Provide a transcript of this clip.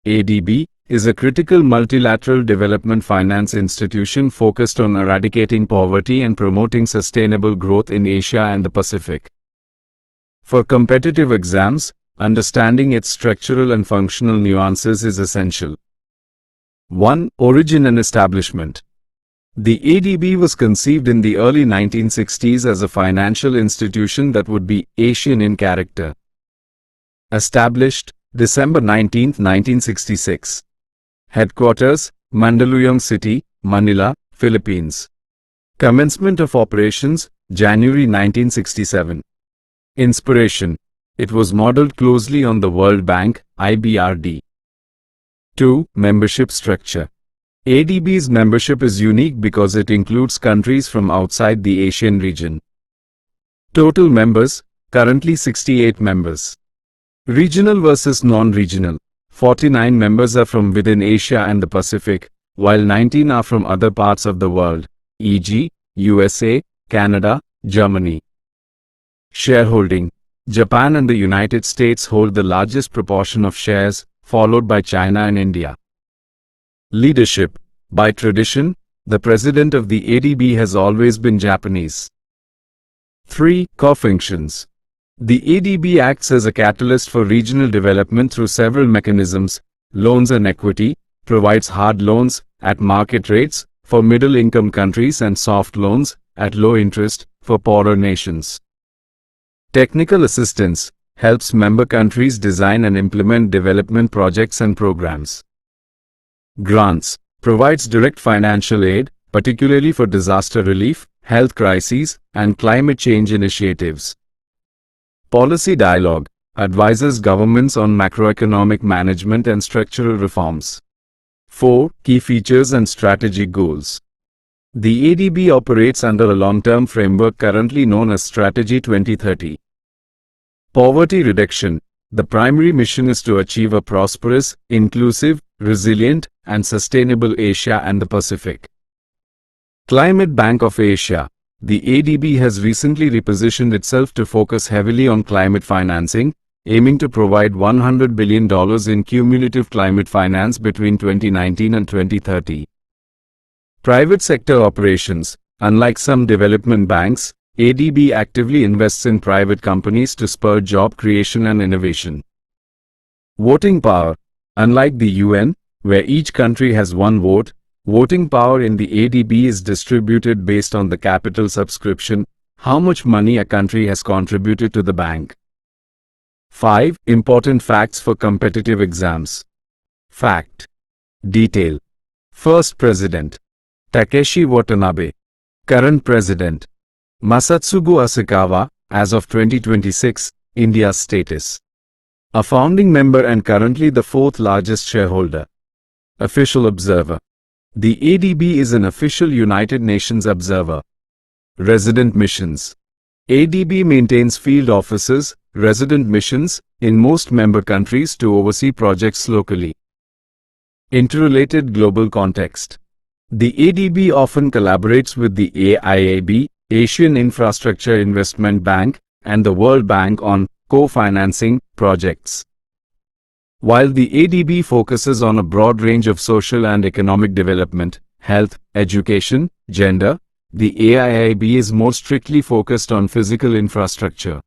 ADB, is a critical multilateral development finance institution focused on eradicating poverty and promoting sustainable growth in Asia and the Pacific. For competitive exams, understanding its structural and functional nuances is essential. 1. Origin and establishment. The ADB was conceived in the early 1960s as a financial institution that would be Asian in character. Established December 19, 1966. Headquarters, Mandaluyong City, Manila, Philippines. Commencement of operations, January 1967. Inspiration. It was modeled closely on the World Bank, IBRD. 2. Membership structure. ADB's membership is unique because it includes countries from outside the Asian region. Total members, currently 68 members. Regional versus non-regional. 49 members are from within Asia and the Pacific, while 19 are from other parts of the world, e.g., USA, Canada, Germany. Shareholding. Japan and the United States hold the largest proportion of shares, followed by China and India. Leadership. By tradition, the president of the ADB has always been Japanese. 3. Core functions. The ADB acts as a catalyst for regional development through several mechanisms: loans and equity, provides hard loans at market rates for middle-income countries and soft loans at low interest for poorer nations. Technical assistance, helps member countries design and implement development projects and programs. Grants, provides direct financial aid, particularly for disaster relief, health crises, and climate change initiatives. Policy dialogue, advises governments on macroeconomic management and structural reforms. 4. Key features and strategic goals. The ADB operates under a long-term framework currently known as Strategy 2030. Poverty reduction. The primary mission is to achieve a prosperous, inclusive, resilient, and sustainable Asia and the Pacific. Climate Bank of Asia. The ADB has recently repositioned itself to focus heavily on climate financing, aiming to provide $100 billion in cumulative climate finance between 2019 and 2030. Private sector operations. Unlike some development banks, ADB actively invests in private companies to spur job creation and innovation. Voting power. Unlike the UN, where each country has one vote, voting power in the ADB is distributed based on the capital subscription, how much money a country has contributed to the bank. 5. Important facts for competitive exams. Fact. Detail. First President. Takeshi Watanabe. Current President. Masatsugu Asakawa, as of 2026, India's status. A founding member and currently the fourth largest shareholder. Official observer. The ADB is an official United Nations observer. Resident missions. ADB maintains field offices, resident missions, in most member countries to oversee projects locally. Interrelated global context. The ADB often collaborates with the AIIB, Asian Infrastructure Investment Bank, and the World Bank on co-financing projects. While the ADB focuses on a broad range of social and economic development, health, education, gender, the AIIB is more strictly focused on physical infrastructure.